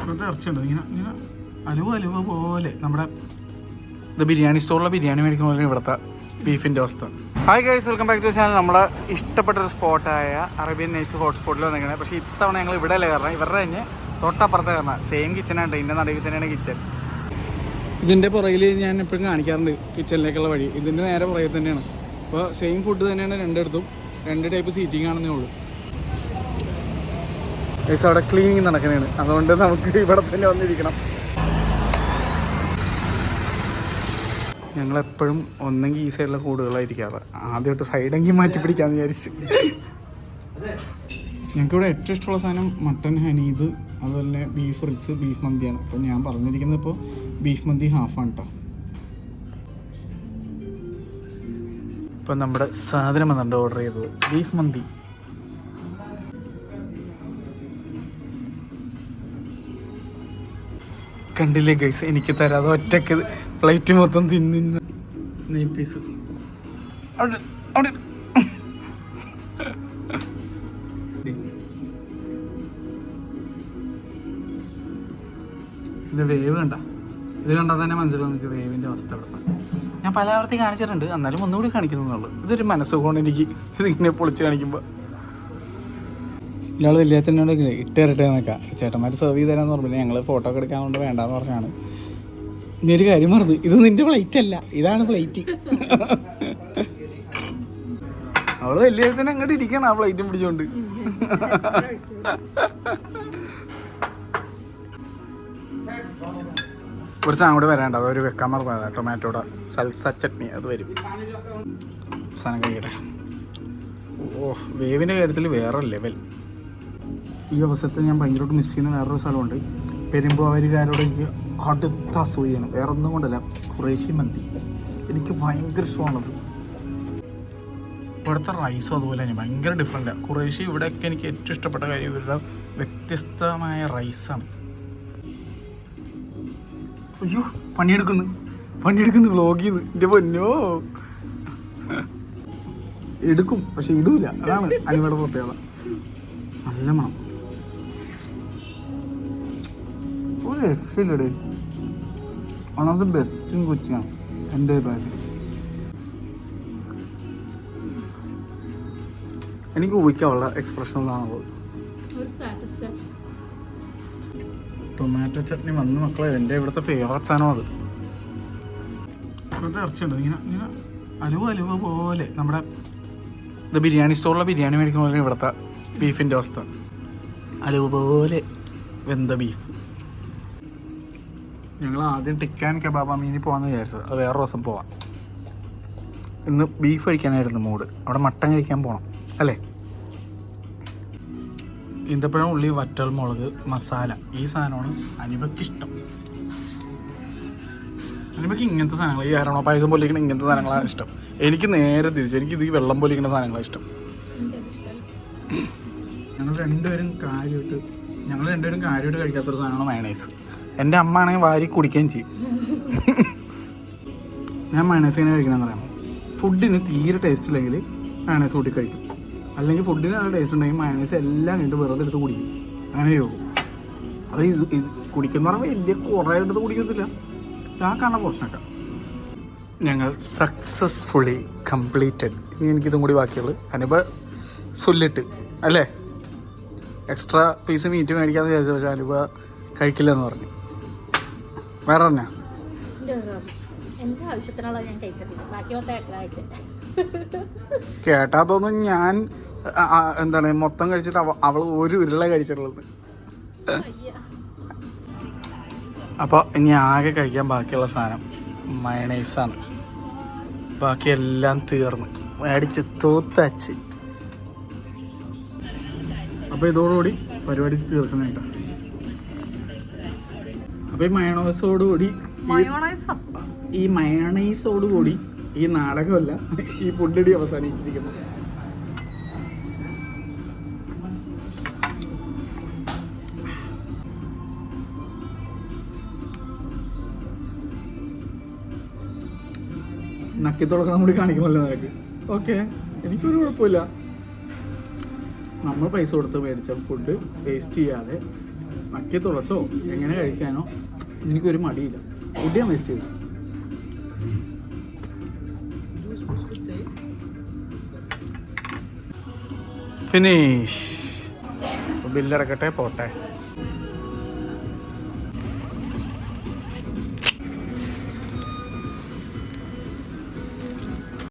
ഇപ്പോഴത്തെ ഇറച്ചിയുണ്ട് ഇങ്ങനെ ഇങ്ങനെ അലുവ പോലെ നമ്മുടെ ഇത് ബിരിയാണി സ്റ്റോറിലെ ബിരിയാണി മേടിക്കുന്ന പോലെ ഇവിടുത്തെ ബീഫിൻ്റെ അവസ്ഥ. Hi guys, welcome back to channel. നമ്മുടെ ഇഷ്ടപ്പെട്ടൊരു സ്പോട്ടായ അറേബ്യൻ നൈറ്റ്സ് ഹോട്ട്സ്പോട്ടിൽ വന്നിരിക്കുന്നത്. പക്ഷേ ഇത്തവണ ഞങ്ങൾ ഇവിടെ അല്ലേ കാരണം ഇവരുടെ തന്നെ തൊട്ടപ്പുറത്തെ കാരണം സെയിം കിച്ചനാണ്. ഇതിൻ്റെ നടുവിൽ തന്നെയാണ് കിച്ചൺ. ഇതിൻ്റെ പുറകിൽ ഞാൻ എപ്പോഴും കാണിക്കാറുണ്ട് കിച്ചണിലേക്കുള്ള വഴി. ഇതിൻ്റെ നേരെ പുറകിൽ തന്നെയാണ്. അപ്പോൾ സെയിം ഫുഡ് തന്നെയാണ് രണ്ടിടത്തും, രണ്ട് ടൈപ്പ് സീറ്റിംഗ് ആണെന്നേ ഉള്ളൂ. ഗൈസ് അവിടെ ക്ലീനിങ് നടക്കുന്നതാണ്, അതുകൊണ്ട് നമുക്ക് ഇവിടെ തന്നെ വന്നിരിക്കണം. ഞങ്ങളെപ്പോഴും ഒന്നെങ്കിൽ ഈ സൈഡിലെ കൂടുകളായിരിക്കാറ്. ആദ്യമായിട്ട് സൈഡെങ്കിൽ മാറ്റി പിടിക്കാമെന്ന് വിചാരിച്ച്. ഞങ്ങൾക്കിവിടെ ഏറ്റവും ഇഷ്ടമുള്ള സാധനം മട്ടൻ ഹനീദ്, അതുപോലെ തന്നെ ബീഫ് റിബ്സ്, ബീഫ് മന്തിയാണ്. അപ്പോൾ ഞാൻ പറഞ്ഞിരിക്കുന്നത് ഇപ്പോൾ ബീഫ് മന്തി ഹാഫാണ് കേട്ടോ. ഇപ്പം നമ്മുടെ സാധനം വന്നിട്ട് ഓർഡർ ചെയ്തത് ബീഫ് മന്തി. കണ്ടില്ലേ ഗൈസ്, എനിക്ക് തരാതെ ഒറ്റക്ക് പ്ലേറ്റ് മൊത്തം തിന്നിന്ന് നെയ് പീസ് അവിടെ അവിടെ. ഇത് വേവ് കണ്ട, ഇത് കണ്ടാൽ തന്നെ മനസ്സിലാവും എനിക്ക് വേവിൻ്റെ അവസ്ഥ. അവിടെ ഞാൻ പല ആവർത്തി കാണിച്ചിട്ടുണ്ട്, എന്നാലും ഒന്നുകൂടി കാണിക്കുന്നുള്ളൂ. ഇതൊരു മനസ്സുകൊണ്ട് എനിക്ക് ഇതിങ്ങനെ പൊളിച്ച് കാണിക്കുമ്പോൾ. ഇയാൾ വലിയച്ഛനോട് ഇട്ട് തരട്ടെ എന്നൊക്കെ ചേട്ടന്മാർ സെർവ് ചെയ്ത് തരാമെന്ന് പറഞ്ഞില്ല. ഞങ്ങൾ ഫോട്ടോ ഒക്കെ എടുക്കാൻ കൊണ്ട് വേണ്ടാന്ന് പറഞ്ഞാണ്. ഇനി ഒരു കാര്യം മറന്നു, ഇത് നിന്റെ പ്ലേറ്റ് അല്ല, ഇതാണ് പ്ലേറ്റ്. അവള് വലിയച്ഛനെ അങ്ങോട്ട് ഇരിക്കണം ആ പ്ലേറ്റും പിടിച്ചോണ്ട്. ഒരു സാധനം കൂടെ വരാണ്ട്, അതൊരു വെക്കാൻ മറന്നതാ. ടൊമാറ്റോടെ സൽസ ചട്നി അത് വരും. സാധനം കഴിക്കട്ടെ. ഓ, വേവിൻ്റെ കാര്യത്തിൽ വേറെ ലെവൽ. ഈ അവസരത്തിൽ ഞാൻ ഭയങ്കരമായിട്ട് മിസ് ചെയ്യുന്ന വേറൊരു സ്ഥലമുണ്ട്. പെരുമ്പാവൂരുകാരോട് എനിക്ക് കടുത്ത അസൂയാണ്, വേറെ ഒന്നും കൊണ്ടല്ല. ഖുറൈശി മന്തി എനിക്ക് ഭയങ്കര ഇഷ്ടമാണത്. ഇവിടുത്തെ റൈസും അതുപോലെ തന്നെ ഭയങ്കര ഡിഫറെൻറ്റാണ്. ഖുറൈശി ഇവിടെയൊക്കെ എനിക്ക് ഏറ്റവും ഇഷ്ടപ്പെട്ട കാര്യം ഇവരുടെ വ്യത്യസ്തമായ റൈസാണ്. അയ്യോ, പണിയെടുക്കുന്നു വ്ലോഗ് ചെയ്യുന്നു. എൻ്റെ പൊന്നോ, എടുക്കും പക്ഷെ ഇടൂല, അതാണ് അനിമയുടെ പ്രത്യേകത. നല്ല മണം, ഒരു എഫിലിടെ one of the best in കൊച്ചിയാണ് എൻ്റെ അഭിപ്രായത്തിൽ. എനിക്ക് ഊഹിക്കാനുള്ള എക്സ്പ്രഷൻ ഒന്നാണുള്ളത്. ടൊമാറ്റോ ചട്നി വന്ന് മക്കളെ, എൻ്റെ ഇവിടുത്തെ ഫേവറേറ്റ് സാധനം അത്. ഇവിടുത്തെ ഇറച്ചിയുണ്ട് ഇങ്ങനെ ഇങ്ങനെ അലുവ പോലെ നമ്മുടെ ഇത് ബിരിയാണി സ്റ്റോറിലെ ബിരിയാണി മേടിക്കുന്ന പോലെ ഇവിടുത്തെ ബീഫിൻ്റെ അവസ്ഥ. അലുവ പോലെ വെന്ത ബീഫ്. ഞങ്ങൾ ആദ്യം ടിക്കാൻ കബാബ മീനി പോകാമെന്ന് വിചാരിച്ചത്, അത് വേറെ ദിവസം പോവാം. ഇന്ന് ബീഫ് കഴിക്കാനായിരുന്നു മൂഡ്. അവിടെ മട്ടൻ കഴിക്കാൻ പോകണം അല്ലേ. ഈന്തപ്പഴം, ഉള്ളി, വറ്റൽ മുളക്, മസാല, ഈ സാധനമാണ് അനിമയ്ക്ക് ഇഷ്ടം. അനിമയ്ക്ക് ഇങ്ങനത്തെ സാധനങ്ങൾ, ഈ അരണോ പായസം പൊലിക്കുന്ന ഇങ്ങനത്തെ സാധനങ്ങളാണ് ഇഷ്ടം. എനിക്ക് നേരെ തിരിച്ചു, എനിക്ക് ഇത് വെള്ളം പൊലിക്കുന്ന സാധനങ്ങളാണ് ഇഷ്ടം. ഞങ്ങൾ രണ്ടുപേരും കാര്യമായിട്ട് കഴിക്കാത്തൊരു സാധനമാണ് മയണൈസ്. എൻ്റെ അമ്മ ആണെങ്കിൽ വാരി കുടിക്കുകയും ചെയ്യും. ഞാൻ മയണൈസ് എങ്ങനെ കഴിക്കണമെന്ന് പറയാം. ഫുഡിന് തീരെ ടേസ്റ്റ് ഇല്ലെങ്കിൽ മയണൈസ് കൂട്ടി കഴിക്കും. അല്ലെങ്കിൽ ഫുഡിന് നല്ല ടേസ്റ്റ് ഉണ്ടെങ്കിൽ മയണൈസ് എല്ലാം കഴിഞ്ഞിട്ട് വെറുതെ എടുത്ത് കുടിക്കും. അങ്ങനെ ചെയ്യും. അത് ഇത് കുടിക്കുന്ന പറഞ്ഞാൽ വലിയ കുറേ എടുത്ത് കുടിക്കത്തില്ല, ആ കാണാൻ പ്രശ്നമൊക്കെ. ഞങ്ങൾ സക്സസ്ഫുള്ളി കംപ്ലീറ്റഡ്. ഇനി എനിക്കിതും കൂടി ബാക്കിയുള്ളൂ. അനുപ സുല്ലിട്ട് അല്ലേ, എക്സ്ട്രാ പീസ് മീറ്റ് മേടിക്കാമെന്ന് വിചാരിച്ചു. പക്ഷേ അനുപ കഴിക്കില്ലെന്ന് പറഞ്ഞു. വേറെ തന്നെ കേട്ടാത്തൊന്നും ഞാൻ എന്താണ് മൊത്തം കഴിച്ചിട്ട് അവൾ ഒരു ഉരുള കഴിച്ചിട്ടുള്ളത്. അപ്പോൾ ഇനി ആകെ കഴിക്കാൻ ബാക്കിയുള്ള സാധനം മയണൈസാണ്. ബാക്കിയെല്ലാം തീർന്ന് മേടിച്ച് തൂത്തച്ച്. അപ്പോൾ ഇതോടുകൂടി പരിപാടി തീർക്കുന്നതായിട്ടാണ്. അപ്പോൾ ഈ മയണൈസോടുകൂടി ഈ നാടകമല്ല, ഈ ഫുഡടി അവസാനിച്ചിരിക്കുന്നു. നക്കി തുറക്കണം കൂടി കാണിക്കുമല്ലോ നിനക്ക്. ഓക്കെ, എനിക്കൊരു കുഴപ്പമില്ല. നമ്മൾ പൈസ കൊടുത്ത് മേടിച്ച ഫുഡ് വേസ്റ്റ് ചെയ്യാതെ നക്കി തുളച്ചോ എങ്ങനെ കഴിക്കാനോ എനിക്കൊരു മടിയില്ല. ഫുഡ് ഞാൻ വേസ്റ്റ് ചെയ്തു. ഫിനിഷ്. ബില്ലടക്കട്ടെ, പോട്ടെ.